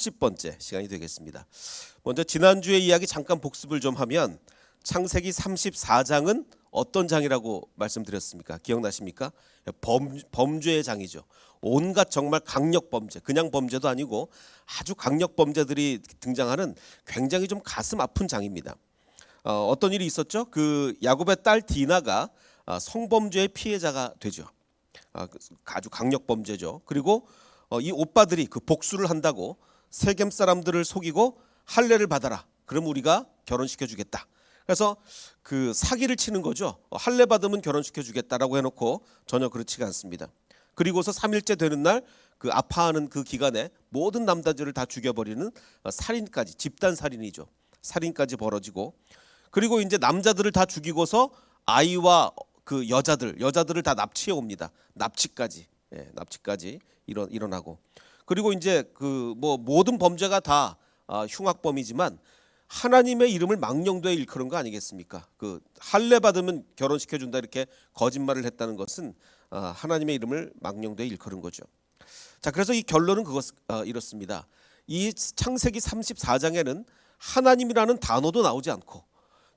10번째 시간이 되겠습니다. 먼저 지난주의 이야기 잠깐 복습을 좀 하면 창세기 34장은 어떤 장이라고 말씀드렸습니까? 기억나십니까? 범죄의 장이죠. 온갖 정말 강력 범죄, 그냥 범죄도 아니고 아주 강력 범죄들이 등장하는 굉장히 좀 가슴 아픈 장입니다. 어떤 일이 있었죠? 그 야곱의 딸 디나가 성범죄의 피해자가 되죠. 아주 강력 범죄죠. 그리고 이 오빠들이 그 복수를 한다고 세겜 사람들을 속이고 할례를 받아라. 그럼 우리가 결혼시켜 주겠다. 그래서 그 사기를 치는 거죠. 할례 받으면 결혼시켜 주겠다라고 해놓고 전혀 그렇지가 않습니다. 그리고서 3일째 되는 날 그 아파하는 그 기간에 모든 남자들을 다 죽여버리는 살인까지, 집단 살인이죠. 살인까지 벌어지고, 그리고 이제 남자들을 다 죽이고서 아이와 그 여자들을 다 납치해 옵니다. 납치까지 일어나고, 그리고 이제 그 뭐 모든 범죄가 다 흉악범이지만 하나님의 이름을 망령되이 일컬은 거 아니겠습니까? 그 할례 받으면 결혼시켜 준다 이렇게 거짓말을 했다는 것은 하나님의 이름을 망령되이 일컬은 거죠. 자, 그래서 이 결론은 이렇습니다. 이 창세기 34장에는 하나님이라는 단어도 나오지 않고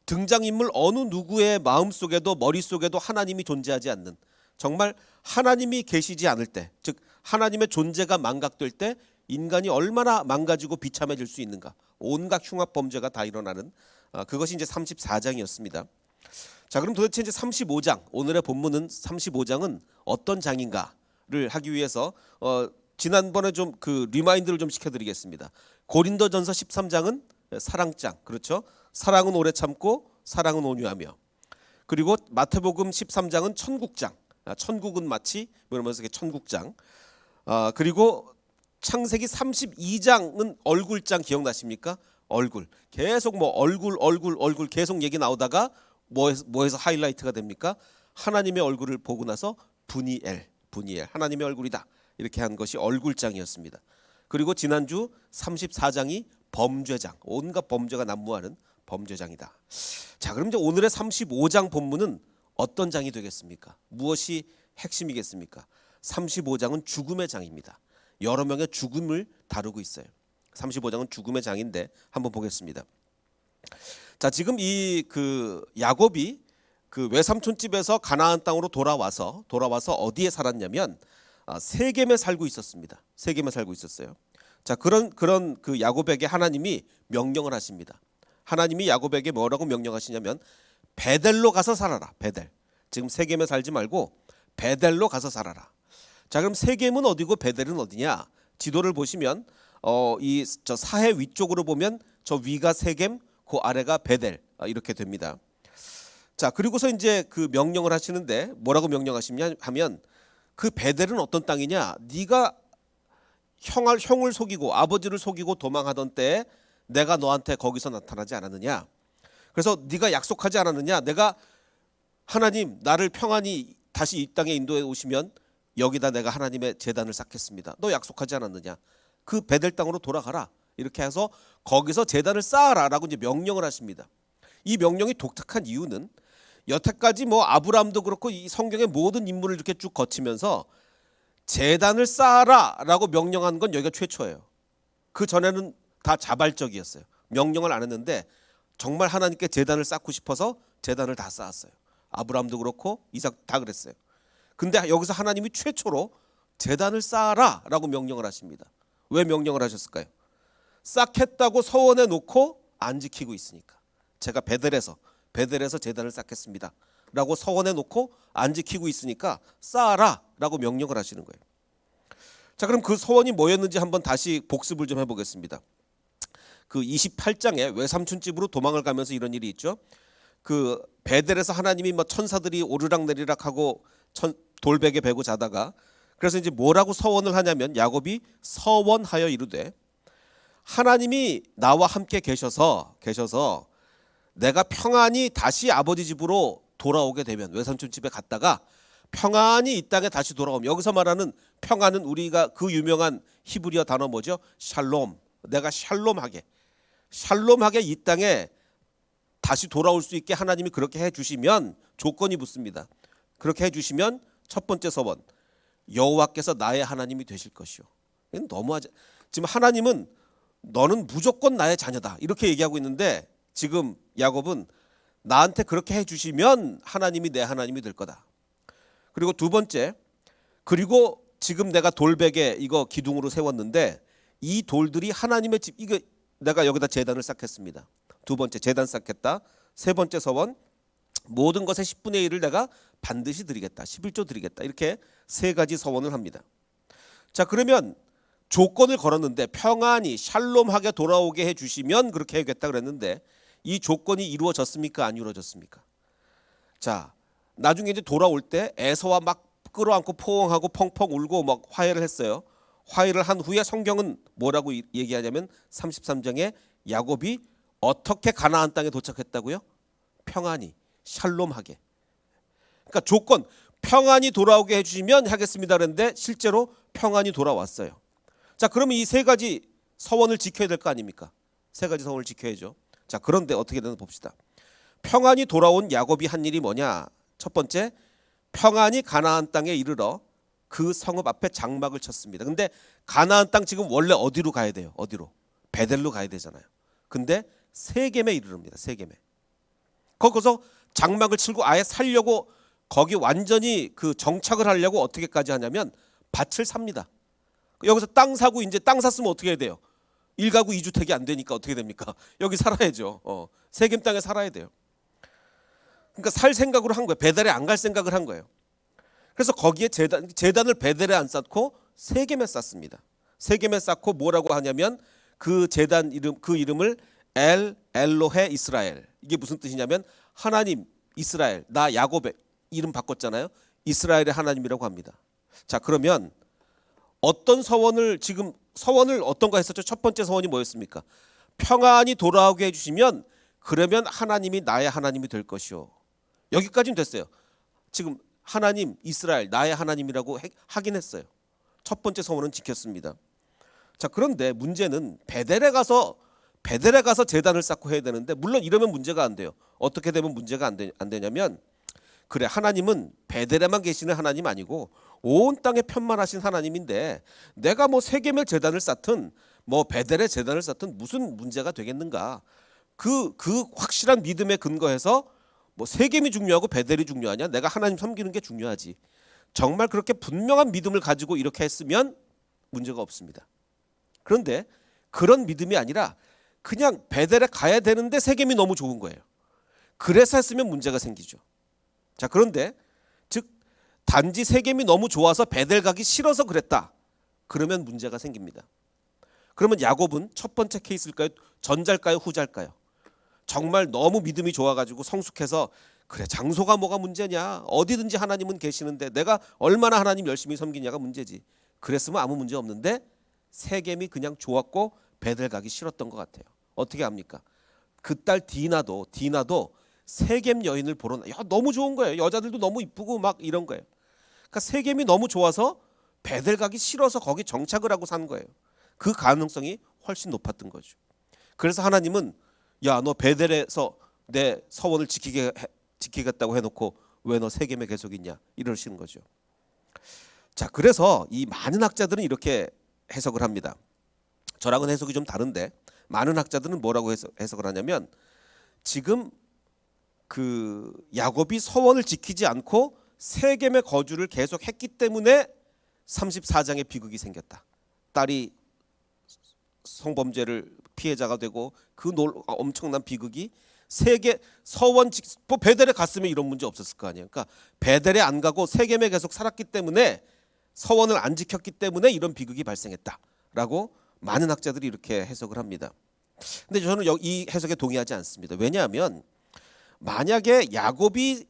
등장인물 어느 누구의 마음속에도 머릿속에도 하나님이 존재하지 않는, 정말 하나님이 계시지 않을 때, 즉 하나님의 존재가 망각될 때 인간이 얼마나 망가지고 비참해질 수 있는가, 온갖 흉악 범죄가 다 일어나는 그것이 이제 34장이었습니다. 자, 그럼 도대체 이제 35장, 오늘의 본문은 35장은 어떤 장인가를 하기 위해서 지난번에 좀 그 리마인드를 좀 시켜드리겠습니다. 고린도전서 13장은 사랑장, 그렇죠? 사랑은 오래 참고 사랑은 온유하며, 그리고 마태복음 13장은 천국장, 천국은 마치 이러면서 천국장, 그리고 창세기 32장은 얼굴장 기억나십니까? 얼굴 계속 뭐 얼굴 계속 얘기 나오다가 뭐에서 하이라이트가 됩니까? 하나님의 얼굴을 보고 나서 분이엘 하나님의 얼굴이다 이렇게 한 것이 얼굴장이었습니다. 그리고 지난주 34장이 범죄장, 온갖 범죄가 난무하는 범죄장이다. 자, 그럼 이제 오늘의 35장 본문은 어떤 장이 되겠습니까? 무엇이 핵심이겠습니까? 35장은 죽음의 장입니다. 여러 명의 죽음을 다루고 있어요. 35장은 죽음의 장인데 한번 보겠습니다. 자, 지금 이 그 야곱이 그 외삼촌 집에서 가나안 땅으로 돌아와서 어디에 살았냐면 세겜에 살고 있었습니다. 세겜에 살고 있었어요. 자, 그런 그 야곱에게 하나님이 명령을 하십니다. 하나님이 야곱에게 뭐라고 명령하시냐면 베델로 가서 살아라. 베델. 지금 세겜에 살지 말고 베델로 가서 살아라. 자, 그럼 세겜은 어디고 베델은 어디냐? 지도를 보시면 이 저 사해 위쪽으로 보면 저 위가 세겜, 그 아래가 베델 이렇게 됩니다. 자, 그리고서 이제 그 명령을 하시는데 뭐라고 명령하시냐 하면 그 베델은 어떤 땅이냐? 네가 형을 속이고 아버지를 속이고 도망하던 때에 내가 너한테 거기서 나타나지 않았느냐? 그래서 네가 약속하지 않았느냐? 내가 하나님 나를 평안히 다시 이 땅에 인도해 오시면 여기다 내가 하나님의 제단을 쌓겠습니다. 너 약속하지 않았느냐? 그 베델 땅으로 돌아가라. 이렇게 해서 거기서 제단을 쌓아라라고 이제 명령을 하십니다. 이 명령이 독특한 이유는 여태까지 뭐 아브라함도 그렇고 이 성경의 모든 인물을 이렇게 쭉 거치면서 제단을 쌓아라라고 명령한 건 여기가 최초예요. 그 전에는 다 자발적이었어요. 명령을 안 했는데 정말 하나님께 제단을 쌓고 싶어서 제단을 다 쌓았어요. 아브라함도 그렇고 이삭 다 그랬어요. 근데 여기서 하나님이 최초로 제단을 쌓아라라고 명령을 하십니다. 왜 명령을 하셨을까요? 쌓겠다고 서원해 놓고 안 지키고 있으니까. 제가 베델에서 제단을 쌓겠습니다 라고 서원해 놓고 안 지키고 있으니까 쌓아라라고 명령을 하시는 거예요. 자, 그럼 그 서원이 뭐였는지 한번 다시 복습을 좀 해보겠습니다. 그 28장에 외삼촌 집으로 도망을 가면서 이런 일이 있죠. 그 베델에서 하나님이 뭐 천사들이 오르락내리락 하고 돌베개 베고 자다가, 그래서 이제 뭐라고 서원을 하냐면 야곱이 서원하여 이르되 하나님이 나와 함께 계셔서 내가 평안히 다시 아버지 집으로 돌아오게 되면, 외삼촌 집에 갔다가 평안히 이 땅에 다시 돌아오면, 여기서 말하는 평안은 우리가 그 유명한 히브리어 단어 뭐죠? 샬롬. 내가 샬롬하게 이 땅에 다시 돌아올 수 있게 하나님이 그렇게 해주시면 조건이 붙습니다. 그렇게 해주시면 첫 번째 서원, 여호와께서 나의 하나님이 되실 것이요. 너무하지. 지금 하나님은 너는 무조건 나의 자녀다 이렇게 얘기하고 있는데 지금 야곱은 나한테 그렇게 해주시면 하나님이 내 하나님이 될 거다. 그리고 두 번째, 그리고 지금 내가 돌베개 이거 기둥으로 세웠는데 이 돌들이 하나님의 집, 이거 내가 여기다 제단을 쌓겠습니다. 두 번째, 제단 쌓겠다. 세 번째 서원, 모든 것의 10분의 1을 내가 반드시 드리겠다. 11조 드리겠다. 이렇게 세 가지 서원을 합니다. 자, 그러면 조건을 걸었는데 평안히 샬롬하게 돌아오게 해주시면 그렇게 해야겠다 그랬는데 이 조건이 이루어졌습니까? 안 이루어졌습니까? 자, 나중에 이제 돌아올 때 에서와 막 끌어안고 포옹하고 펑펑 울고 막 화해를 했어요. 화해를 한 후에 성경은 뭐라고 얘기하냐면 33장에 야곱이 어떻게 가나안 땅에 도착했다고요? 평안히 샬롬하게. 그러니까 조건 평안히 돌아오게 해주시면 하겠습니다 그랬는데 실제로 평안히 돌아왔어요. 자, 그러면 이 세 가지 서원을 지켜야 될 거 아닙니까? 세 가지 서원을 지켜야죠. 자, 그런데 어떻게 되나 봅시다. 평안히 돌아온 야곱이 한 일이 뭐냐? 첫 번째, 평안히 가나안 땅에 이르러 그 성읍 앞에 장막을 쳤습니다. 근데 가나안 땅 지금 원래 어디로 가야 돼요? 어디로? 베델로 가야 되잖아요. 근데 세겜에 이르릅니다. 세겜에. 거기서 장막을 치고 아예 살려고 거기 완전히 그 정착을 하려고 어떻게까지 하냐면 밭을 삽니다. 여기서 땅 사고 이제 땅 샀으면 어떻게 해야 돼요? 1가구 2주택이 안 되니까 어떻게 됩니까? 여기 살아야죠. 세겜 땅에 살아야 돼요. 그러니까 살 생각으로 한 거예요. 베델에 안 갈 생각을 한 거예요. 그래서 거기에 제단을 베델에 안 쌓고 세겜에 쌓습니다. 세겜에 쌓고 뭐라고 하냐면 그 제단 이름, 그 이름을 엘로헤 이스라엘. 이게 무슨 뜻이냐면 하나님 이스라엘, 나 야곱의 이름 바꿨잖아요. 이스라엘의 하나님이라고 합니다. 자, 그러면 어떤 서원을 지금 서원을 어떤 거 했었죠? 첫 번째 서원이 뭐였습니까? 평안히 돌아오게 해주시면 그러면 하나님이 나의 하나님이 될 것이요. 여기까지는 됐어요. 지금 하나님 이스라엘 나의 하나님이라고 하긴 했어요. 첫 번째 서원은 지켰습니다. 자, 그런데 문제는 베델에 가서 제단을 쌓고 해야 되는데 물론 이러면 문제가 안 돼요. 어떻게 되면 문제가 안 되냐면 그래, 하나님은 베델에만 계시는 하나님 아니고 온 땅에 편만하신 하나님인데 내가 뭐 세겜의 제단을 쌓든 뭐 베델의 제단을 쌓든 무슨 문제가 되겠는가? 그 확실한 믿음에 근거해서 뭐 세겜이 중요하고 베델이 중요하냐? 내가 하나님 섬기는 게 중요하지. 정말 그렇게 분명한 믿음을 가지고 이렇게 했으면 문제가 없습니다. 그런데 그런 믿음이 아니라 그냥 베델에 가야 되는데 세겜이 너무 좋은 거예요. 그래서 했으면 문제가 생기죠. 자, 그런데 즉 단지 세겜이 너무 좋아서 베델 가기 싫어서 그랬다. 그러면 문제가 생깁니다. 그러면 야곱은 첫 번째 케이스일까요? 전자일까요? 후자일까요? 정말 너무 믿음이 좋아가지고 성숙해서 그래, 장소가 뭐가 문제냐? 어디든지 하나님은 계시는데 내가 얼마나 하나님 열심히 섬기냐가 문제지. 그랬으면 아무 문제 없는데 세겜이 그냥 좋았고 베델 가기 싫었던 것 같아요. 어떻게 합니까? 그 딸 디나도 세겜 여인을 보러 너무 좋은 거예요. 여자들도 너무 이쁘고 막 이런 거예요. 그러니까 세겜이 너무 좋아서 베델 가기 싫어서 거기 정착을 하고 산 거예요. 그 가능성이 훨씬 높았던 거죠. 그래서 하나님은 야, 너 베델에서 내 서원을 지키겠다고 해놓고 왜 너 세겜에 계속 있냐 이러시는 거죠. 자, 그래서 이 많은 학자들은 이렇게 해석을 합니다. 저랑은 해석이 좀 다른데 많은 학자들은 뭐라고 해석을 하냐면 지금 그 야곱이 서원을 지키지 않고 세겜의 거주를 계속했기 때문에 34장의 비극이 생겼다. 딸이 성범죄를 피해자가 되고 그 엄청난 비극이 세계 서원 뭐 베델에 갔으면 이런 문제 없었을 거 아니에요. 그러니까 베델에 안 가고 세겜에 계속 살았기 때문에 서원을 안 지켰기 때문에 이런 비극이 발생했다라고 많은 학자들이 이렇게 해석을 합니다. 근데 저는 이 해석에 동의하지 않습니다. 왜냐하면 만약에 야곱이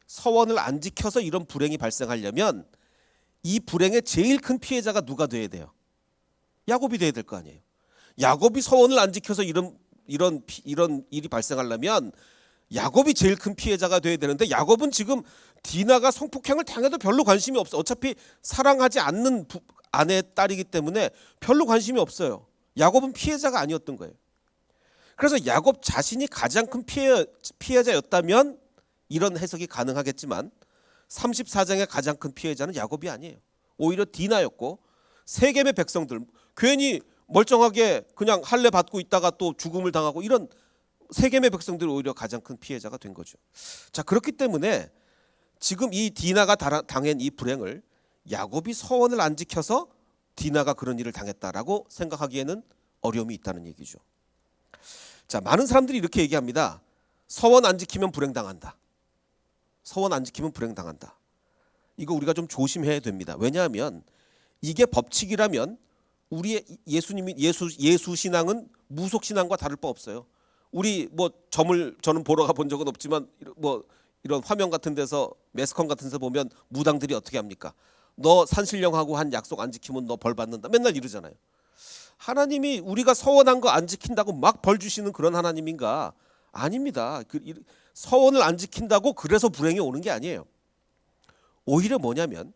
서원을 안 지켜서 이런 불행이 발생하려면 이 불행의 제일 큰 피해자가 누가 돼야 돼요? 야곱이 돼야 될 거 아니에요. 야곱이 서원을 안 지켜서 이런 일이 발생하려면 야곱이 제일 큰 피해자가 돼야 되는데 야곱은 지금 디나가 성폭행을 당해도 별로 관심이 없어. 어차피 사랑하지 않는 아내의 딸이기 때문에 별로 관심이 없어요. 야곱은 피해자가 아니었던 거예요. 그래서 야곱 자신이 가장 큰 피해자였다면 이런 해석이 가능하겠지만 34장의 가장 큰 피해자는 야곱이 아니에요. 오히려 디나였고 세겜의 백성들 괜히 멀쩡하게 그냥 할례 받고 있다가 또 죽음을 당하고 이런 세겜의 백성들이 오히려 가장 큰 피해자가 된 거죠. 자, 그렇기 때문에 지금 이 디나가 당한 이 불행을 야곱이 서원을 안 지켜서 디나가 그런 일을 당했다라고 생각하기에는 어려움이 있다는 얘기죠. 자, 많은 사람들이 이렇게 얘기합니다. 서원 안 지키면 불행당한다. 서원 안 지키면 불행당한다. 이거 우리가 좀 조심해야 됩니다. 왜냐하면 이게 법칙이라면 우리의 예수 신앙은 무속 신앙과 다를 바 없어요. 우리 뭐 점을 저는 보러 가본 적은 없지만 뭐 이런 화면 같은 데서 매스컴 같은 데서 보면 무당들이 어떻게 합니까? 너 산신령하고 한 약속 안 지키면 너 벌 받는다. 맨날 이러잖아요. 하나님이 우리가 서원한 거 안 지킨다고 막 벌 주시는 그런 하나님인가? 아닙니다. 서원을 안 지킨다고 그래서 불행이 오는 게 아니에요. 오히려 뭐냐면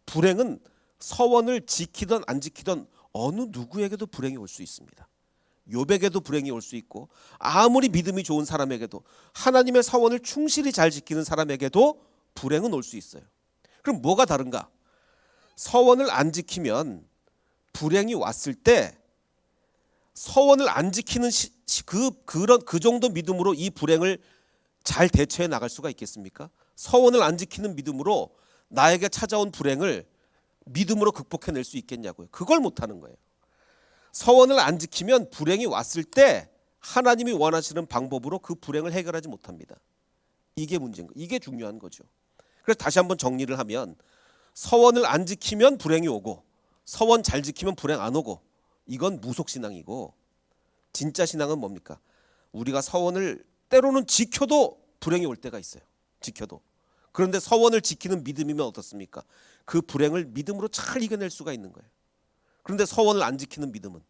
불행은 서원을 지키든 안 지키든 어느 누구에게도 불행이 올 수 있습니다. 욥에게도 불행이 올 수 있고 아무리 믿음이 좋은 사람에게도 하나님의 서원을 충실히 잘 지키는 사람에게도 불행은 올 수 있어요. 그럼 뭐가 다른가? 서원을 안 지키면 불행이 왔을 때 서원을 안 지키는 그 정도 믿음으로 이 불행을 잘 대처해 나갈 수가 있겠습니까? 서원을 안 지키는 믿음으로 나에게 찾아온 불행을 믿음으로 극복해낼 수 있겠냐고요. 그걸 못하는 거예요. 서원을 안 지키면 불행이 왔을 때 하나님이 원하시는 방법으로 그 불행을 해결하지 못합니다. 이게 문제인 거예요. 이게 중요한 거죠. 그래서 다시 한번 정리를 하면 서원을 안 지키면 불행이 오고 서원 잘 지키면 불행 안 오고 이건 무속신앙이고 진짜 신앙은 뭡니까? 우리가 서원을 때로는 지켜도 불행이 올 때가 있어요. 지켜도. 그런데 서원을 지키는 믿음이면 어떻습니까? 그 불행을 믿음으로 잘 이겨낼 수가 있는 거예요. 그런데 서원을 안 지키는 믿음은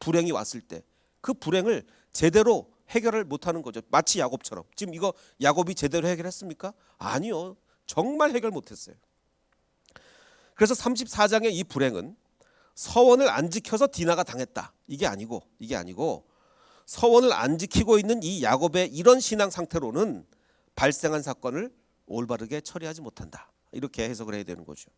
불행이 왔을 때 그 불행을 제대로 해결을 못하는 거죠. 마치 야곱처럼. 지금 이거 야곱이 제대로 해결했습니까? 아니요. 정말 해결 못했어요. 그래서 34장의 이 불행은 서원을 안 지켜서 디나가 당했다. 이게 아니고 서원을 안 지키고 있는 이 야곱의 이런 신앙 상태로는 발생한 사건을 올바르게 처리하지 못한다. 이렇게 해석을 해야 되는 거죠.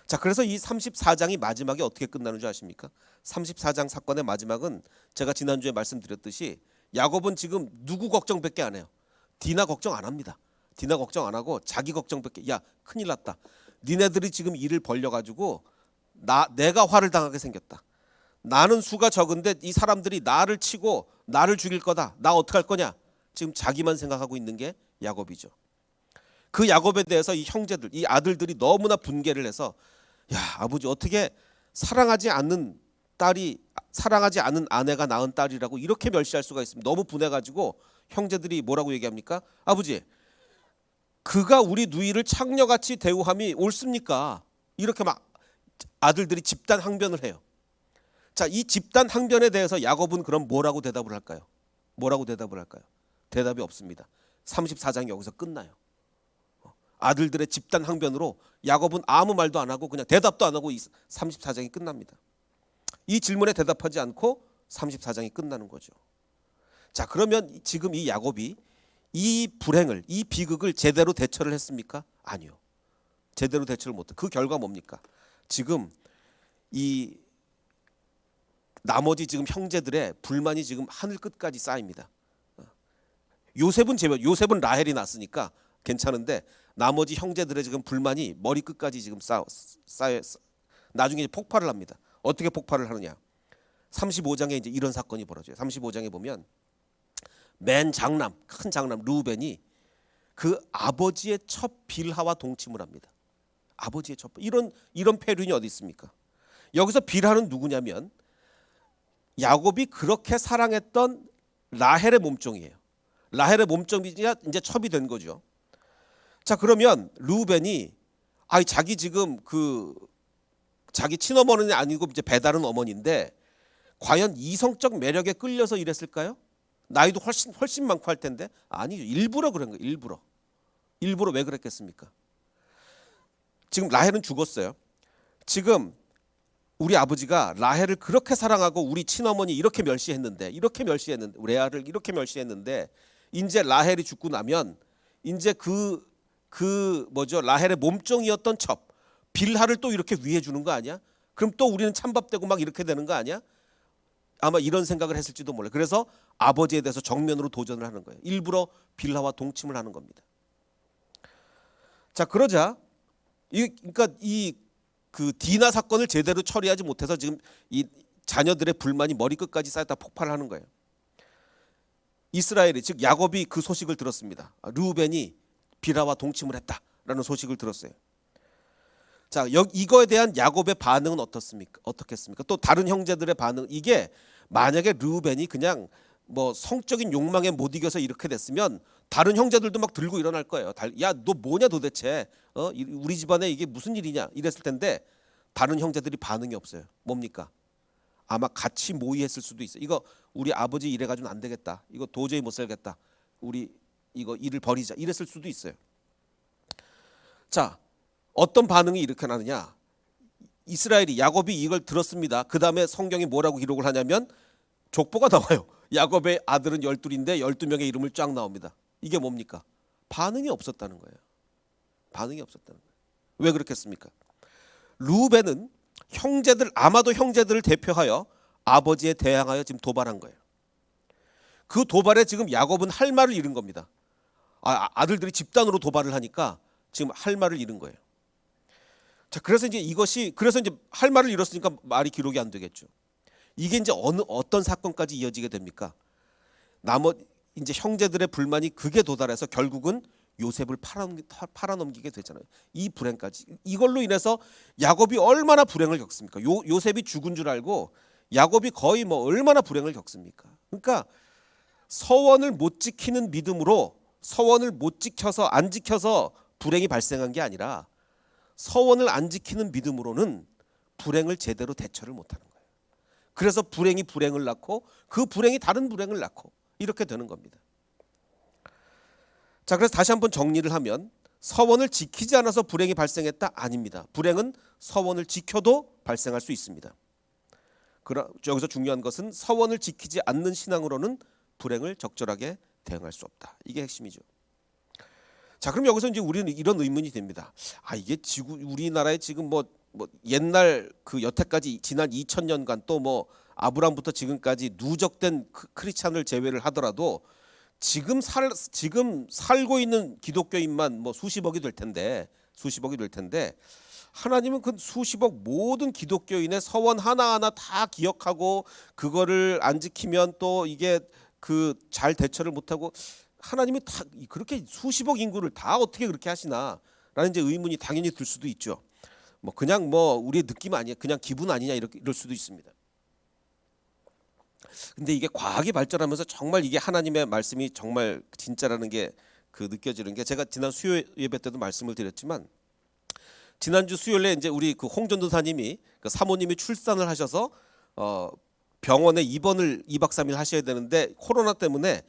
자, 그래서 이 34장이 마지막에 어떻게 끝나는 줄 아십니까? 34장 사건의 마지막은 제가 지난주에 말씀드렸듯이 야곱은 지금 누구 걱정밖에 안 해요. 디나 걱정 안 합니다. 디나 걱정 안 하고 자기 걱정밖에. 야, 큰일 났다. 니네들이 지금 일을 벌려가지고 내가 화를 당하게 생겼다. 나는 수가 적은데 이 사람들이 나를 치고 나를 죽일 거다. 나 어떡할 거냐. 지금 자기만 생각하고 있는 게 야곱이죠. 그 야곱에 대해서 이 형제들, 이 아들들이 너무나 분개를 해서 야, 아버지 어떻게 사랑하지 않는 아내가 낳은 딸이라고 이렇게 멸시할 수가 있습니다. 너무 분해가지고 형제들이 뭐라고 얘기합니까? 아버지, 그가 우리 누이를 창녀같이 대우함이 옳습니까? 이렇게 막 아들들이 집단 항변을 해요. 자, 이 집단 항변에 대해서 야곱은 그럼 뭐라고 대답을 할까요? 대답이 없습니다. 34장이 여기서 끝나요. 아들들의 집단 항변으로 야곱은 아무 말도 안 하고 그냥 대답도 안 하고 34장이 끝납니다. 이 질문에 대답하지 않고 34장이 끝나는 거죠. 자, 그러면 지금 이 야곱이 이 불행을, 이 비극을 제대로 대처를 했습니까? 아니요. 제대로 대처를 못해. 그 결과 뭡니까? 지금 이 나머지 지금 형제들의 불만이 지금 하늘 끝까지 쌓입니다. 요셉은 라헬이 낳았으니까 괜찮은데 나머지 형제들의 지금 불만이 머리 끝까지 지금 쌓여 나중에 폭발을 합니다. 어떻게 폭발을 하느냐? 35장에 이제 이런 사건이 벌어져요. 35장에 보면 큰 장남 르우벤이 그 아버지의 첫 빌하와 동침을 합니다. 아버지의 첫 이런 폐륜이 어디 있습니까? 여기서 빌하는 누구냐면 야곱이 그렇게 사랑했던 라헬의 몸종이에요. 라헬의 몸종이자 이제 첩이 된 거죠. 자, 그러면 르우벤이 자기 지금 자기 친어머니는 아니고 이제 배다른 어머니인데 과연 이성적 매력에 끌려서 이랬을까요? 나이도 훨씬 많고 할 텐데 아니죠. 일부러 그런 거예요. 일부러 왜 그랬겠습니까? 지금 라헬은 죽었어요. 지금 우리 아버지가 라헬을 그렇게 사랑하고 우리 친어머니 이렇게 멸시했는데 레아를 이렇게 멸시했는데 이제 라헬이 죽고 나면 이제 라헬의 몸종이었던 첩 빌하를 또 이렇게 위해 주는 거 아니야? 그럼 또 우리는 찬밥되고 막 이렇게 되는 거 아니야? 아마 이런 생각을 했을지도 몰라요. 그래서 아버지에 대해서 정면으로 도전을 하는 거예요. 일부러 빌하와 동침을 하는 겁니다. 자, 그러자 그러니까 이 그 디나 사건을 제대로 처리하지 못해서 지금 이 자녀들의 불만이 머리끝까지 쌓였다 폭발을 하는 거예요. 이스라엘이 즉 야곱이 그 소식을 들었습니다. 르우벤이 빌하와 동침을 했다라는 소식을 들었어요. 자, 이거에 대한 야곱의 반응은 어떻겠습니까? 또 다른 형제들의 반응, 이게 만약에 르우벤이 그냥 뭐 성적인 욕망에 못 이겨서 이렇게 됐으면 다른 형제들도 막 들고 일어날 거예요. 야, 너 뭐냐 도대체? 우리 집안에 이게 무슨 일이냐? 이랬을 텐데 다른 형제들이 반응이 없어요. 뭡니까? 아마 같이 모의했을 수도 있어요. 이거 우리 아버지 이래 가지고는 안 되겠다. 이거 도저히 못 살겠다. 우리 이거 일을 버리자. 이랬을 수도 있어요. 자, 어떤 반응이 이렇게 나느냐? 이스라엘이 야곱이 이걸 들었습니다. 그 다음에 성경이 뭐라고 기록을 하냐면 족보가 나와요. 야곱의 아들은 12인데 12명의 이름을 쫙 나옵니다. 이게 뭡니까? 반응이 없었다는 거예요. 반응이 없었다는 거예요. 왜 그렇겠습니까? 르우벤은 아마도 형제들을 대표하여 아버지에 대항하여 지금 도발한 거예요. 그 도발에 지금 야곱은 할 말을 잃은 겁니다. 아들들이 집단으로 도발을 하니까 지금 할 말을 잃은 거예요. 자, 그래서 이제 할 말을 잃었으니까 말이 기록이 안 되겠죠. 이게 이제 어떤 사건까지 이어지게 됩니까? 이제 형제들의 불만이 극에 도달해서 결국은 요셉을 팔아넘기게 되잖아요. 이 불행까지. 이걸로 인해서 야곱이 얼마나 불행을 겪습니까? 요셉이 죽은 줄 알고 야곱이 거의 뭐 얼마나 불행을 겪습니까? 그러니까 서원을 못 지키는 믿음으로 서원을 안 지켜서 불행이 발생한 게 아니라 서원을 안 지키는 믿음으로는 불행을 제대로 대처를 못하는 거예요. 그래서 불행이 불행을 낳고 그 불행이 다른 불행을 낳고 이렇게 되는 겁니다. 자, 그래서 다시 한번 정리를 하면 서원을 지키지 않아서 불행이 발생했다? 아닙니다. 불행은 서원을 지켜도 발생할 수 있습니다. 여기서 중요한 것은 서원을 지키지 않는 신앙으로는 불행을 적절하게 대응할 수 없다. 이게 핵심이죠. 자, 그럼 여기서 이제 우리는 이런 의문이 됩니다. 이게 우리나라에 지금 뭐 옛날 그 여태까지 지난 2000년간 또 뭐 아브라함부터 지금까지 누적된 크리스찬을 제외를 하더라도 지금 살고 있는 기독교인만 뭐 수십억이 될 텐데 하나님은 그 수십억 모든 기독교인의 서원 하나하나 다 기억하고 그거를 안 지키면 또 이게 그 잘 대처를 못하고 하나님이 다 그렇게 수십억 인구를 다 어떻게 그렇게 하시나라는 이제 의문이 당연히 들 수도 있죠. 그냥 우리의 느낌 아니야, 그냥 기분 아니냐 이럴 수도 있습니다. 근데 이게 과학이 발전하면서 정말 이게 하나님의 말씀이 정말 진짜라는 게 느껴지는 게 제가 지난 수요 예배 때도 말씀을 드렸지만 지난주 수요일에 이제 우리 그 홍전도사님이 그 사모님이 출산을 하셔서 병원에 입원을 2박 3일 하셔야 되는데 코로나 때문에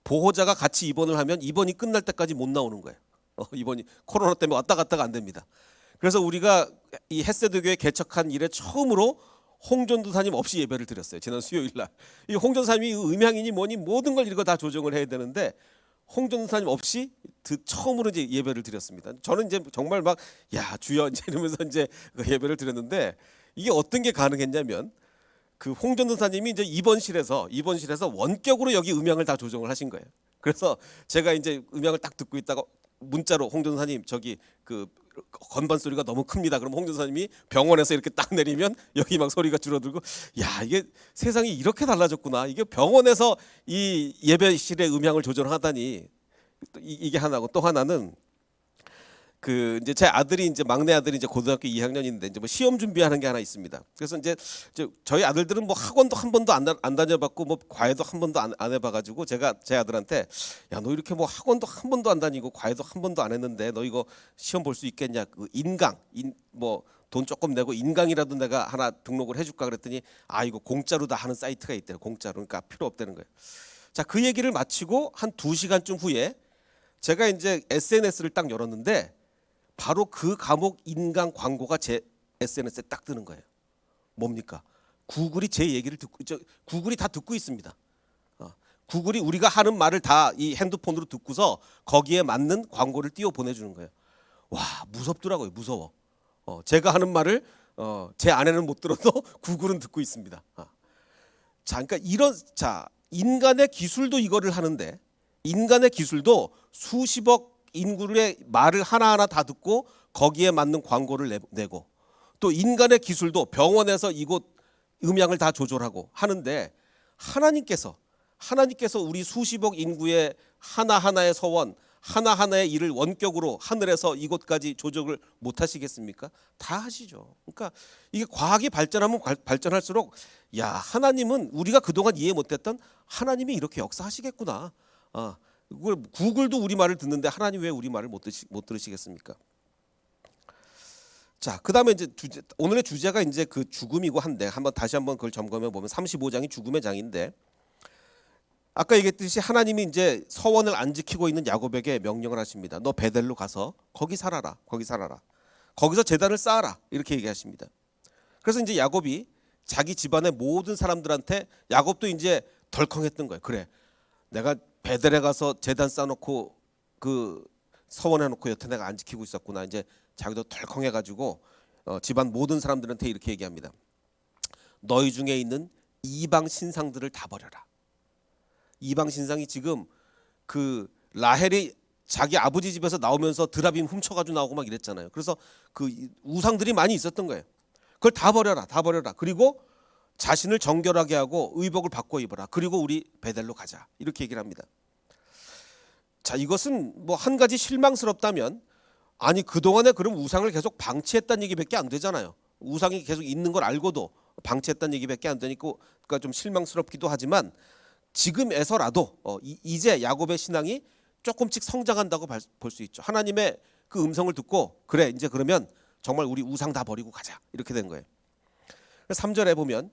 보호자가 같이 입원을 하면 입원이 끝날 때까지 못 나오는 거예요. 입원이 코로나 때문에 왔다 갔다가 안 됩니다. 그래서 우리가 이 햇세드교회 개척한 이래 처음으로 홍전도사님 없이 예배를 드렸어요. 지난 수요일 날. 이 홍전도사님이 음향이니 뭐니 모든 걸 이거 다 조정을 해야 되는데 홍전도사님 없이 처음으로 이제 예배를 드렸습니다. 저는 이제 정말 막 야 주여 이제 이러면서 이제 그 예배를 드렸는데 이게 어떤 게 가능했냐면 그 홍전도사님이 이제 입원실에서 원격으로 여기 음향을 다 조정을 하신 거예요. 그래서 제가 이제 음향을 딱 듣고 있다가 문자로 홍전도사님 저기 그 건반 소리가 너무 큽니다. 그럼 홍전도사님이 병원에서 이렇게 딱 내리면 여기 막 소리가 줄어들고 야 이게 세상이 이렇게 달라졌구나. 이게 병원에서 이 예배실의 음향을 조절하다니 이게 하나고 또 하나는 그 이제 제 아들이 이제 막내 아들이 이제 고등학교 2학년인데 이제 뭐 시험 준비하는 게 하나 있습니다. 그래서 이제 저희 아들들은 뭐 학원도 한 번도 안 다녀봤고 뭐 과외도 한 번도 안 해봐가지고 제가 제 아들한테 야 너 이렇게 뭐 학원도 한 번도 안 다니고 과외도 한 번도 안 했는데 너 이거 시험 볼 수 있겠냐? 그 뭐 돈 조금 내고 인강이라도 내가 하나 등록을 해줄까 그랬더니 이거 공짜로 다 하는 사이트가 있대요. 공짜로. 그러니까 필요 없다는 거예요. 자, 그 얘기를 마치고 한 2시간쯤 후에 제가 이제 SNS를 딱 열었는데 바로 그 과목 인강 광고가 제 SNS에 딱 뜨는 거예요. 뭡니까? 구글이 제 얘기를 구글이 다 듣고 있습니다. 구글이 우리가 하는 말을 다 이 핸드폰으로 듣고서 거기에 맞는 광고를 띄워 보내주는 거예요. 와, 무섭더라고요. 무서워. 제가 하는 말을 제 아내는 못 들어도 구글은 듣고 있습니다. 자, 그러니까 인간의 기술도 이거를 하는데 인간의 기술도 수십억 인구의 말을 하나하나 다 듣고 거기에 맞는 광고를 내고 또 인간의 기술도 병원에서 이곳 음향을 다 조절하고 하는데 하나님께서 우리 수십억 인구의 하나하나의 서원 하나하나의 일을 원격으로 하늘에서 이곳까지 조정을 못 하시겠습니까? 다 하시죠. 그러니까 이게 과학이 발전하면 발전할수록 야, 하나님은 우리가 그동안 이해 못했던 하나님이 이렇게 역사하시겠구나. 구글도 우리 말을 듣는데 하나님 왜 우리 말을 못 들으시겠습니까? 자, 그다음에 이제 오늘의 주제가 이제 그 죽음이고 한데 다시 한번 그걸 점검해 보면 35장이 죽음의 장인데 아까 얘기했듯이 하나님이 이제 서원을 안 지키고 있는 야곱에게 명령을 하십니다. 너 베델로 가서 거기 살아라. 거기서 제단을 쌓아라. 이렇게 얘기하십니다. 그래서 이제 야곱이 자기 집안의 모든 사람들한테 야곱도 이제 덜컹했던 거예요. 그래, 내가 베델에 가서 제단 쌓아놓고 그 서원해놓고 여태 내가 안 지키고 있었구나. 이제 자기도 덜컹해가지고 집안 모든 사람들한테 이렇게 얘기합니다. 너희 중에 있는 이방 신상들을 다 버려라. 이방 신상이 지금 그 라헬이 자기 아버지 집에서 나오면서 드라빔 훔쳐가지고 나오고 막 이랬잖아요. 그래서 그 우상들이 많이 있었던 거예요. 그걸 다 버려라. 그리고 자신을 정결하게 하고 의복을 바꿔 입어라. 그리고 우리 베델로 가자. 이렇게 얘기를 합니다. 자, 이것은 뭐 한 가지 실망스럽다면 아니 그동안에 그럼 우상을 계속 방치했다는 얘기밖에 안 되잖아요. 우상이 계속 있는 걸 알고도 방치했다는 얘기밖에 안 되니까 좀 실망스럽기도 하지만 지금에서라도 이제 야곱의 신앙이 조금씩 성장한다고 볼 수 있죠. 하나님의 그 음성을 듣고 그래 이제 그러면 정말 우리 우상 다 버리고 가자 이렇게 된 거예요. 3절에 보면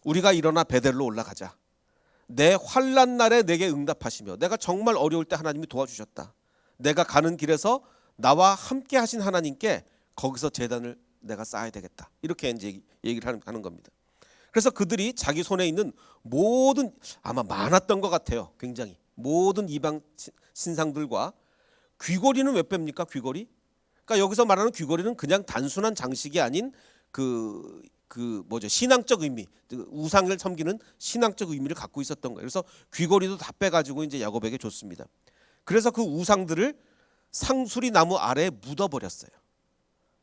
우리가 일어나 베델로 올라가자. 내 환난 날에 내게 응답하시며 내가 정말 어려울 때 하나님이 도와주셨다. 내가 가는 길에서 나와 함께 하신 하나님께 거기서 제단을 내가 쌓아야 되겠다. 이렇게 이제 얘기를 하는 겁니다. 그래서 그들이 자기 손에 있는 모든 아마 많았던 것 같아요. 굉장히 모든 이방 신상들과 귀걸이는 왜 뺍니까? 귀걸이? 그러니까 여기서 말하는 귀걸이는 그냥 단순한 장식이 아닌 신앙적 의미, 우상을 섬기는 신앙적 의미를 갖고 있었던 거예요. 그래서 귀걸이도 다 빼가지고 이제 야곱에게 줬습니다. 그래서 그 우상들을 상수리 나무 아래에 묻어버렸어요.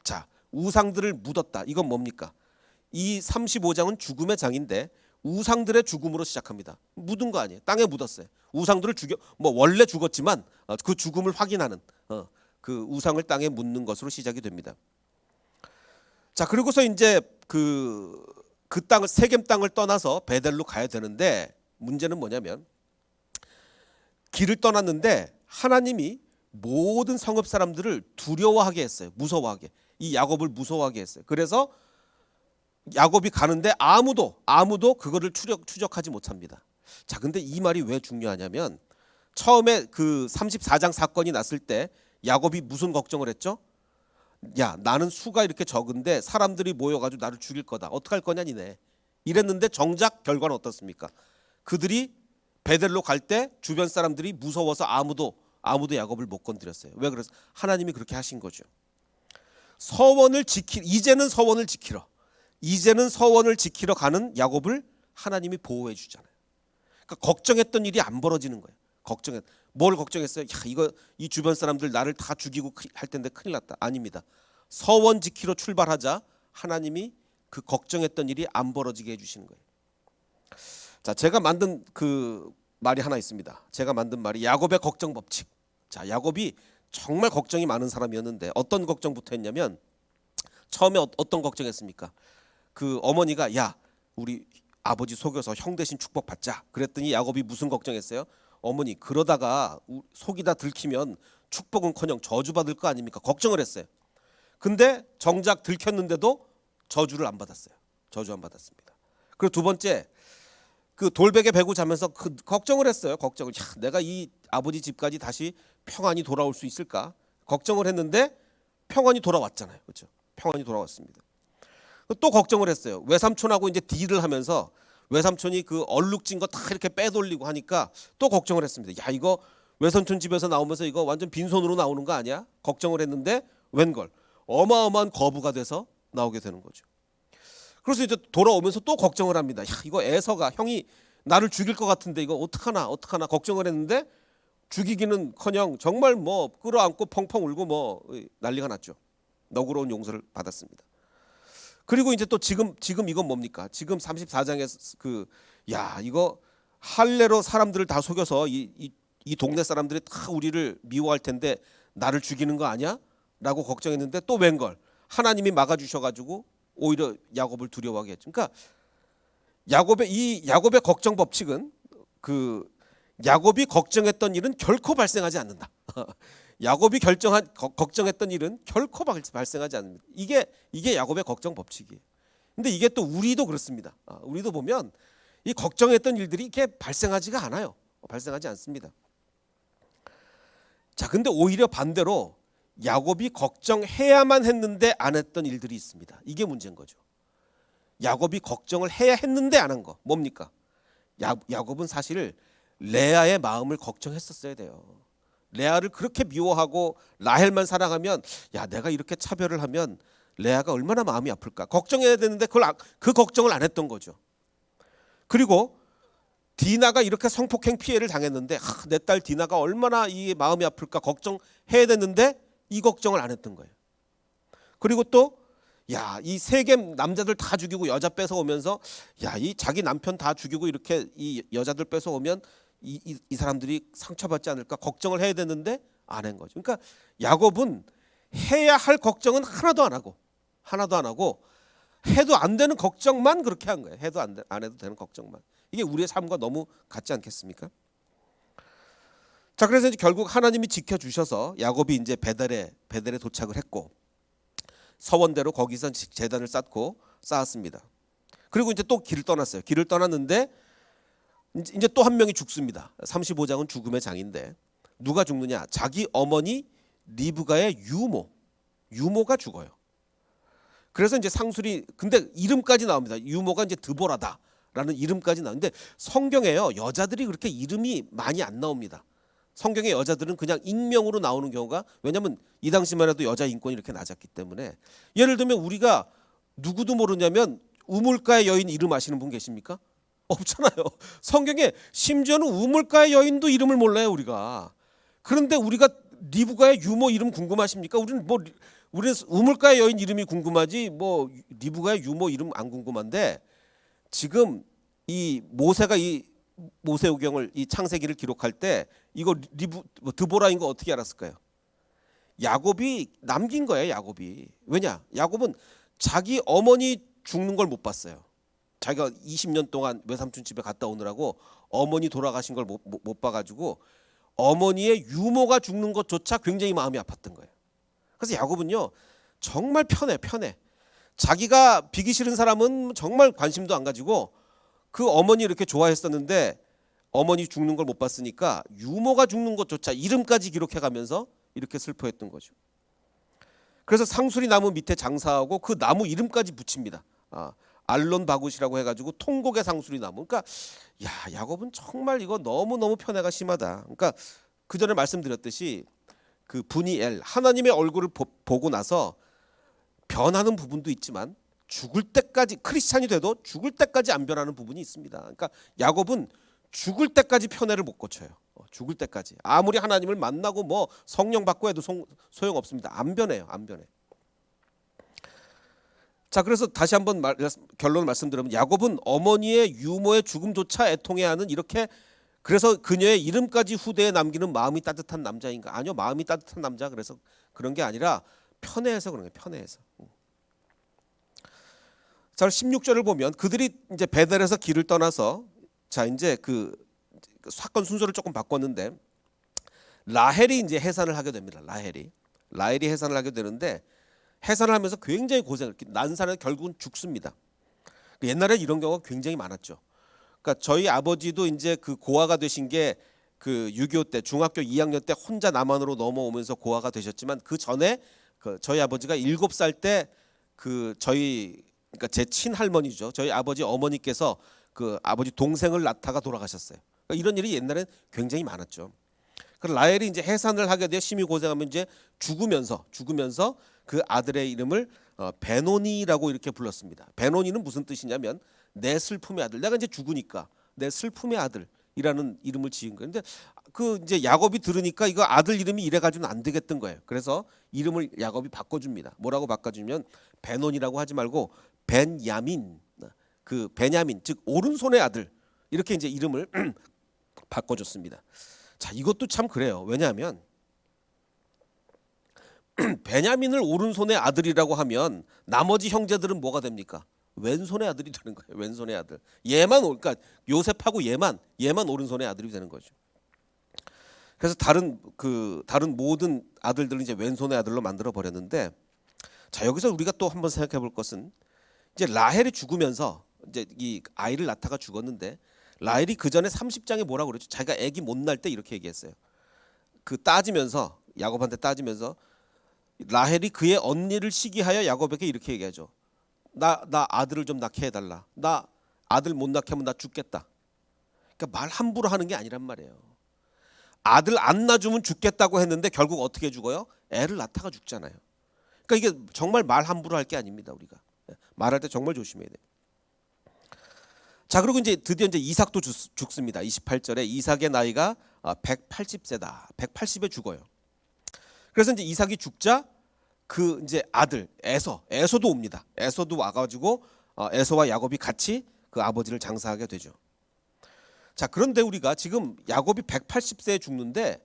자, 우상들을 묻었다. 이건 뭡니까? 이 35장은 죽음의 장인데 우상들의 죽음으로 시작합니다. 묻은 거 아니에요. 땅에 묻었어요. 우상들을 원래 죽었지만 그 죽음을 확인하는 그 우상을 땅에 묻는 것으로 시작이 됩니다. 자, 그리고서 이제 그 땅을 세겜 땅을 떠나서 베델로 가야 되는데 문제는 뭐냐면 길을 떠났는데 하나님이 모든 성읍 사람들을 두려워하게 했어요. 무서워하게. 이 야곱을 무서워하게 했어요. 그래서 야곱이 가는데 아무도 그거를 추적하지 못합니다. 자, 근데 이 말이 왜 중요하냐면 처음에 그 34장 사건이 났을 때 야곱이 무슨 걱정을 했죠? 야, 나는 수가 이렇게 적은데 사람들이 모여가지고 나를 죽일 거다. 어떡할 거냐 니네. 이랬는데 정작 결과는 어떻습니까? 그들이 베델로 갈 때 주변 사람들이 무서워서 아무도 야곱을 못 건드렸어요. 왜 그래서 하나님이 그렇게 하신 거죠. 이제는 서원을 지키러 가는 야곱을 하나님이 보호해 주잖아요. 그러니까 걱정했던 일이 안 벌어지는 거예요. 뭘 걱정했어요? 야, 이 주변 사람들 나를 다 죽이고 할 텐데 큰일 났다. 아닙니다. 서원 지키러 출발하자 하나님이 그 걱정했던 일이 안 벌어지게 해주시는 거예요. 자, 제가 만든 그 말이 하나 있습니다. 제가 만든 말이 야곱의 걱정 법칙. 자, 야곱이 정말 걱정이 많은 사람이었는데 어떤 걱정부터 했냐면 처음에 어떤 걱정했습니까? 그 어머니가 야, 우리 아버지 속여서 형 대신 축복받자. 그랬더니 야곱이 무슨 걱정했어요? 어머니 그러다가 속이다 들키면 축복은커녕 저주받을 거 아닙니까? 걱정을 했어요. 근데 정작 들켰는데도 저주를 안 받았어요. 저주 안 받았습니다. 그리고 두 번째 그 돌베개 베고 자면서 걱정을 했어요. 야, 내가 이 아버지 집까지 다시 평안히 돌아올 수 있을까? 걱정을 했는데 평안히 돌아왔잖아요. 그렇죠? 평안히 돌아왔습니다. 또 걱정을 했어요. 외삼촌하고 이제 딜을 하면서 외삼촌이 그 얼룩진 거 다 이렇게 빼돌리고 하니까 또 걱정을 했습니다. 야, 이거 외삼촌 집에서 나오면서 이거 완전 빈손으로 나오는 거 아니야? 걱정을 했는데 웬걸 어마어마한 거부가 돼서 나오게 되는 거죠. 그래서 이제 돌아오면서 또 걱정을 합니다. 야, 이거 에서가 형이 나를 죽일 것 같은데 이거 어떡하나 걱정을 했는데 죽이기는커녕 정말 뭐 끌어안고 펑펑 울고 뭐 난리가 났죠. 너그러운 용서를 받았습니다. 그리고 이제 또 지금 이건 뭡니까? 지금 34장에 이거 할례로 사람들을 다 속여서 이 동네 사람들이 다 우리를 미워할 텐데 나를 죽이는 거 아니야? 라고 걱정했는데 또 웬걸 하나님이 막아주셔가지고 오히려 야곱을 두려워하게 했죠. 그러니까 야곱의 걱정 법칙은 야곱이 걱정했던 일은 결코 발생하지 않는다. 야곱이 걱정했던 일은 결코 발생하지 않는다. 이게 야곱의 걱정 법칙이에요. 근데 이게 또 우리도 그렇습니다. 우리도 보면 이 걱정했던 일들이 이렇게 발생하지가 않아요. 발생하지 않습니다. 자, 근데 오히려 반대로 야곱이 걱정해야만 했는데 안 했던 일들이 있습니다. 이게 문제인 거죠. 야곱이 걱정을 해야 했는데 안 한 거 뭡니까? 야곱은 사실 레아의 마음을 걱정했었어야 돼요. 레아를 그렇게 미워하고 라헬만 사랑하면 내가 이렇게 차별을 하면 레아가 얼마나 마음이 아플까 걱정해야 되는데 그 걱정을 안 했던 거죠. 그리고 디나가 이렇게 성폭행 피해를 당했는데 내 딸 디나가 얼마나 이 마음이 아플까 걱정해야 되는데 이 걱정을 안 했던 거예요. 그리고 또 이 세겜 남자들 다 죽이고 여자 뺏어오면서 이 자기 남편 다 죽이고 이렇게 이 여자들 뺏어오면 이 사람들이 상처받지 않을까 걱정을 해야 되는데 안 한 거죠. 그러니까 야곱은 해야 할 걱정은 하나도 안 하고 해도 안 되는 걱정만 그렇게 한 거예요. 안 해도 되는 걱정만. 이게 우리의 삶과 너무 같지 않겠습니까? 자, 그래서 이제 결국 하나님이 지켜주셔서 야곱이 이제 베델에 도착을 했고 서원대로 거기서 제단을 쌓았습니다. 그리고 이제 또 길을 떠났어요. 길을 떠났는데 이제 또 한 명이 죽습니다. 35장은 죽음의 장인데 누가 죽느냐? 자기 어머니 리브가의 유모가 죽어요. 그래서 이제 상술이 근데 이름까지 나옵니다. 유모가 이제 드보라다라는 이름까지 나오는데 성경에요 여자들이 그렇게 이름이 많이 안 나옵니다. 성경의 여자들은 그냥 익명으로 나오는 경우가 왜냐하면 이 당시만 해도 여자 인권이 이렇게 낮았기 때문에 예를 들면 우리가 누구도 모르냐면 우물가의 여인 이름 아시는 분 계십니까? 없잖아요. 성경에 심지어는 우물가의 여인도 이름을 몰라요 우리가. 그런데 우리가 리브가의 유모 이름 궁금하십니까? 우리는 우물가의 여인 이름이 궁금하지 뭐 리브가의 유모 이름 안 궁금한데 지금 이 모세가 이 모세오경을 이 창세기를 기록할 때 이거 드보라인 거 어떻게 알았을까요? 야곱이 남긴 거예요. 야곱이. 왜냐? 야곱은 자기 어머니 죽는 걸 못 봤어요. 자기가 20년 동안 외삼촌 집에 갔다 오느라고 어머니 돌아가신 걸 못 봐가지고 어머니의 유모가 죽는 것조차 굉장히 마음이 아팠던 거예요. 그래서 야곱은요 정말 편해. 자기가 비기 싫은 사람은 정말 관심도 안 가지고 그 어머니 이렇게 좋아했었는데 어머니 죽는 걸 못 봤으니까 유모가 죽는 것조차 이름까지 기록해가면서 이렇게 슬퍼했던 거죠. 그래서 상수리 나무 밑에 장사하고 그 나무 이름까지 붙입니다. 알론 바굿이라고 해가지고 통곡의 상수리 나무. 그러니까 야곱은 정말 이거 너무 편애가 심하다. 그러니까 그 전에 말씀드렸듯이 그 분이엘 하나님의 얼굴을 보고 나서 변하는 부분도 있지만 죽을 때까지 크리스찬이 돼도 죽을 때까지 안 변하는 부분이 있습니다. 그러니까 야곱은 죽을 때까지 편애를 못 고쳐요. 죽을 때까지 아무리 하나님을 만나고 뭐 성령 받고 해도 소용없습니다. 안 변해요. 자, 그래서 다시 한번 결론을 말씀드리면 야곱은 어머니의 유모의 죽음조차 애통해하는 이렇게 그래서 그녀의 이름까지 후대에 남기는 마음이 따뜻한 남자인가? 아니요, 마음이 따뜻한 남자. 그래서 그런 게 아니라 편애해서 그런 거예요. 편애해서. 자, 16절을 보면 그들이 이제 베델에서 길을 떠나서 자 이제 그 사건 순서를 조금 바꿨는데 라헬이 이제 해산을 하게 됩니다. 라헬이 해산을 하게 되는데 해산을 하면서 굉장히 고생을 난산에 결국은 죽습니다. 옛날에 이런 경우가 굉장히 많았죠. 그러니까 저희 아버지도 이제 그 고아가 되신 게 그 6.25 때 중학교 2학년 때 혼자 남한으로 넘어오면서 고아가 되셨지만 그 전에 그 저희 아버지가 7살 때 그 그러니까 제 친할머니죠. 저희 아버지 어머니께서 그 아버지 동생을 낳다가 돌아가셨어요. 그러니까 이런 일이 옛날엔 굉장히 많았죠. 그 라헬이 이제 해산을 하게 돼 심히 고생하면 이제 죽으면서 그 아들의 이름을 베노니라고 이렇게 불렀습니다. 베노니는 무슨 뜻이냐면 내 슬픔의 아들. 내가 이제 죽으니까 내 슬픔의 아들이라는 이름을 지은 거예요. 근데 그 이제 야곱이 들으니까 이거 아들 이름이 이래 가지고는 안 되겠던 거예요. 그래서 이름을 야곱이 바꿔줍니다. 뭐라고 바꿔주면 베논이라고 하지 말고 벤야민, 그 베냐민 즉 오른손의 아들 이렇게 이제 이름을 바꿔줬습니다. 자, 이것도 참 그래요. 왜냐하면 베냐민을 오른손의 아들이라고 하면 나머지 형제들은 뭐가 됩니까? 왼손의 아들이 되는 거예요. 왼손의 아들. 그러니까 요셉하고 얘만 오른손의 아들이 되는 거죠. 그래서 다른 모든 아들들은 이제 왼손의 아들로 만들어 버렸는데, 자, 여기서 우리가 또 한번 생각해 볼 것은 이제 라헬이 죽으면서 이제 이 아이를 낳다가 죽었는데 라헬이 그 전에 30장에 뭐라고 그랬죠? 자기가 아기 못 낳을 때 이렇게 얘기했어요. 그 따지면서 야곱한테 따지면서 라헬이 그의 언니를 시기하여 야곱에게 이렇게 얘기하죠. 나 아들을 좀 낳게 해달라. 나 아들 못 낳게 하면 나 죽겠다. 그러니까 말 함부로 하는 게 아니란 말이에요. 아들 안 낳아주면 죽겠다고 했는데 결국 어떻게 죽어요? 애를 낳다가 죽잖아요. 그러니까 이게 정말 말 함부로 할 게 아닙니다. 우리가 말할 때 정말 조심해야 돼요. 자, 그리고 이제 드디어 이제 이삭도 죽습니다. 28절에 이삭의 나이가 180세다. 180에 죽어요. 그래서 이제 이삭이 죽자 그 이제 아들 에서도 옵니다. 에서도 와가지고 에서와 야곱이 같이 그 아버지를 장사하게 되죠. 자, 그런데 우리가 지금 야곱이 180세에 죽는데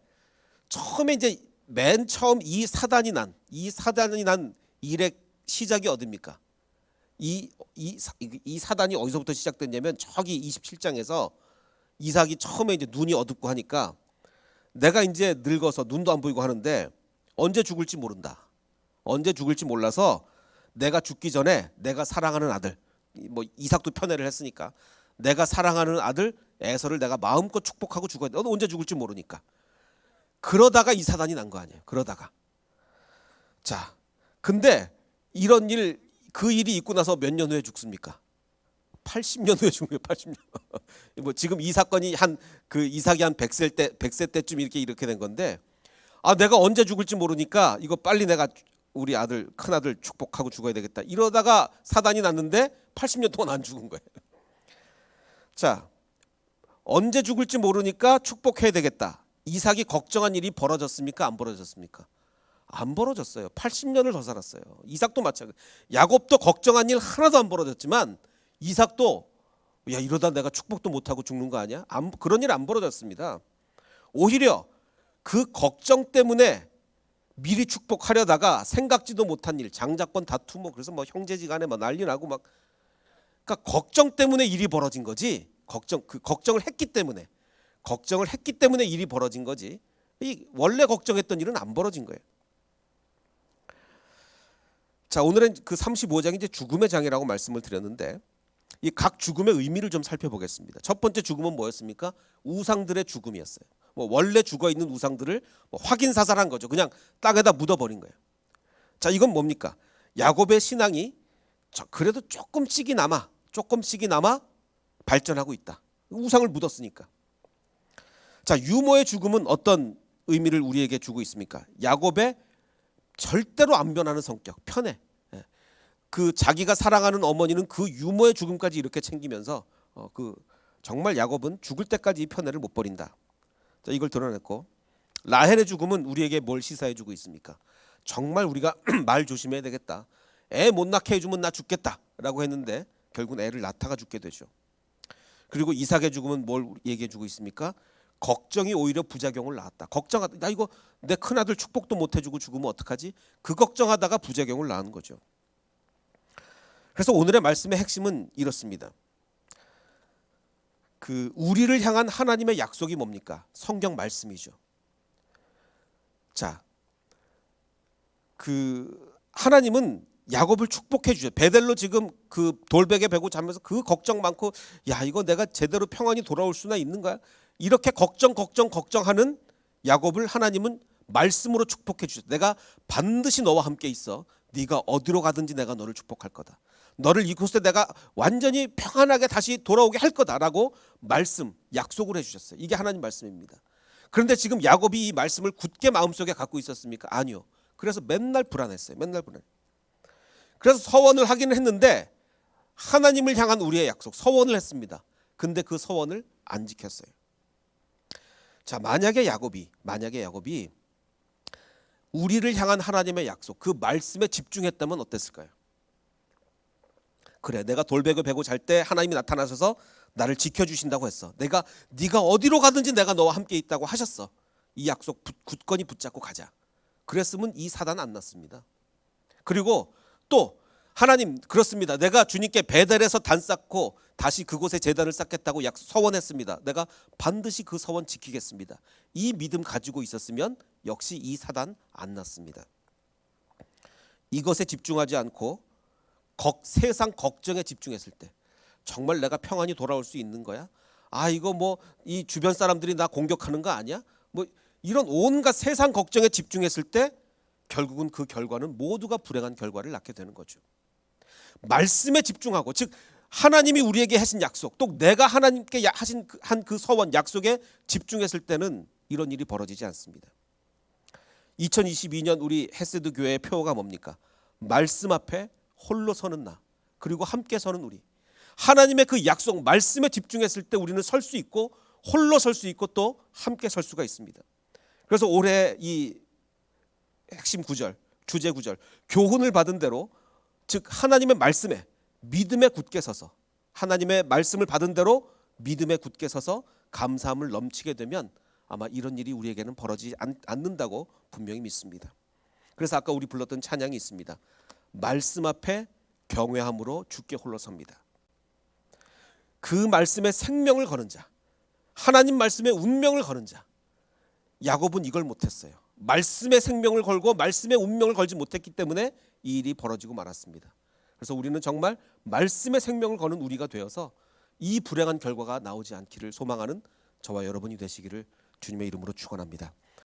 처음에 이제 맨 처음 이 사단이 난 일의 시작이 어딥니까? 이 사단이 어디서부터 시작됐냐면 저기 27장에서 이삭이 처음에 이제 눈이 어둡고 하니까 내가 이제 늙어서 눈도 안 보이고 하는데 언제 죽을지 모른다. 언제 죽을지 몰라서 내가 죽기 전에 내가 사랑하는 아들, 뭐 이삭도 편애를 했으니까 내가 사랑하는 아들 에서를 내가 마음껏 축복하고 죽어야 돼. 너는 언제 죽을지 모르니까. 그러다가 이 사단이 난 거 아니에요. 그러다가. 자, 근데 이런 그 일이 있고 나서 몇 년 후에 죽습니까? 80년 후에 죽는 거예요. 80년. 뭐 지금 이 사건이 이삭이 한 100세 때쯤 이렇게 된 건데, 내가 언제 죽을지 모르니까 이거 빨리 내가 우리 아들 큰아들 축복하고 죽어야 되겠다. 이러다가 사단이 났는데 80년 동안 안 죽은 거예요. 자, 언제 죽을지 모르니까 축복해야 되겠다. 이삭이 걱정한 일이 벌어졌습니까? 안 벌어졌습니까? 안 벌어졌어요. 80년을 더 살았어요. 이삭도 마찬가지. 야곱도 걱정한 일 하나도 안 벌어졌지만 이삭도 야, 이러다 내가 축복도 못하고 죽는 거 아니야? 그런 일 안 벌어졌습니다. 오히려 그 걱정 때문에 미리 축복하려다가 생각지도 못한 일, 장자권 다투 그래서 뭐 형제지간에 막 난리 나고 막, 그러니까 걱정 때문에 일이 벌어진 거지. 걱정을 했기 때문에 일이 벌어진 거지. 원래 걱정했던 일은 안 벌어진 거예요. 자, 오늘은 그 35장이 이제 죽음의 장이라고 말씀을 드렸는데 이 각 죽음의 의미를 좀 살펴보겠습니다. 첫 번째 죽음은 뭐였습니까? 우상들의 죽음이었어요. 뭐 원래 죽어 있는 우상들을 확인 사살한 거죠. 그냥 땅에다 묻어버린 거예요. 자, 이건 뭡니까? 야곱의 신앙이 그래도 조금씩이나마 발전하고 있다. 우상을 묻었으니까. 자, 유모의 죽음은 어떤 의미를 우리에게 주고 있습니까? 야곱의 절대로 안 변하는 성격, 편애. 그 자기가 사랑하는 어머니는 그 유모의 죽음까지 이렇게 챙기면서 정말 야곱은 죽을 때까지 이 편애를 못 버린다. 자, 이걸 드러냈고, 라헬의 죽음은 우리에게 뭘 시사해 주고 있습니까? 정말 우리가 말 조심해야 되겠다. 애 못 낳게 해주면 나 죽겠다라고 했는데 결국 애를 낳다가 죽게 되죠. 그리고 이삭의 죽음은 뭘 얘기해 주고 있습니까? 걱정이 오히려 부작용을 낳았다. 걱정하다. 나 이거 내 큰아들 축복도 못 해주고 죽으면 어떡하지? 그 걱정하다가 부작용을 낳은 거죠. 그래서 오늘의 말씀의 핵심은 이렇습니다. 우리를 향한 하나님의 약속이 뭡니까? 성경 말씀이죠. 자, 하나님은 야곱을 축복해 주죠. 베델로 지금 그 돌베개 베고 자면서 그 걱정 많고, 야, 이거 내가 제대로 평안히 돌아올 수나 있는가? 이렇게 걱정하는 야곱을 하나님은 말씀으로 축복해 주죠. 내가 반드시 너와 함께 있어. 네가 어디로 가든지 내가 너를 축복할 거다. 너를 이곳에 내가 완전히 평안하게 다시 돌아오게 할 거다라고 약속을 해주셨어요. 이게 하나님 말씀입니다. 그런데 지금 야곱이 이 말씀을 굳게 마음속에 갖고 있었습니까? 아니요. 그래서 맨날 불안했어요. 맨날 불안. 그래서 서원을 하기는 했는데 하나님을 향한 우리의 약속, 서원을 했습니다. 근데 그 서원을 안 지켰어요. 자, 만약에 야곱이 우리를 향한 하나님의 약속, 그 말씀에 집중했다면 어땠을까요? 그래, 내가 돌베개 베고 잘 때 하나님이 나타나셔서 나를 지켜주신다고 했어. 네가 어디로 가든지 내가 너와 함께 있다고 하셨어. 이 약속 굳건히 붙잡고 가자. 그랬으면 이 사단 안 났습니다. 그리고 또 하나님, 그렇습니다. 내가 주님께 베델에서 단 쌓고 다시 그곳에 제단을 쌓겠다고 서원했습니다. 내가 반드시 그 서원 지키겠습니다. 이 믿음 가지고 있었으면 역시 이 사단 안 났습니다. 이것에 집중하지 않고 세상 걱정에 집중했을 때 정말 내가 평안히 돌아올 수 있는 거야? 이거 뭐 이 주변 사람들이 나 공격하는 거 아니야? 뭐 이런 온갖 세상 걱정에 집중했을 때 결국은 그 결과는 모두가 불행한 결과를 낳게 되는 거죠. 말씀에 집중하고, 즉 하나님이 우리에게 하신 약속, 또 내가 하나님께 하신 한 그 서원, 약속에 집중했을 때는 이런 일이 벌어지지 않습니다. 2022년 우리 헤세드 교회의 표어가 뭡니까? 말씀 앞에 홀로 서는 나, 그리고 함께 서는 우리. 하나님의 그 약속, 말씀에 집중했을 때 우리는 설 수 있고, 홀로 설 수 있고, 또 함께 설 수가 있습니다. 그래서 올해 이 핵심 구절, 주제 구절, 교훈을 받은 대로, 즉 하나님의 말씀에 믿음에 굳게 서서, 하나님의 말씀을 받은 대로 믿음에 굳게 서서 감사함을 넘치게 되면 아마 이런 일이 우리에게는 벌어지지 않는다고 분명히 믿습니다. 그래서 아까 우리 불렀던 찬양이 있습니다. 말씀 앞에 경외함으로 주께 홀로 섭니다. 그 말씀에 생명을 거는 자, 하나님 말씀에 운명을 거는 자. 야곱은 이걸 못했어요. 말씀에 생명을 걸고 말씀에 운명을 걸지 못했기 때문에 이 일이 벌어지고 말았습니다. 그래서 우리는 정말 말씀에 생명을 거는 우리가 되어서 이 불행한 결과가 나오지 않기를 소망하는 저와 여러분이 되시기를 주님의 이름으로 축원합니다.